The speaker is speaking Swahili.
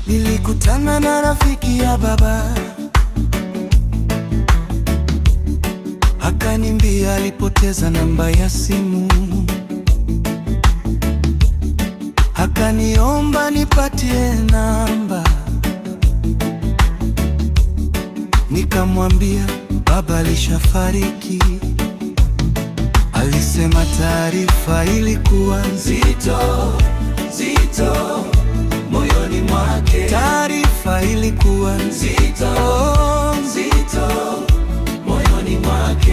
Nilikutana na rafiki ya baba, akaniambia alipoteza namba ya simu, akaniomba nipatie namba. Nikamwambia baba alishafariki. Alisema taarifa ilikuwa nzito, nzito moyoni mwake. Taarifa ilikuwa nzito, nzito moyoni mwake.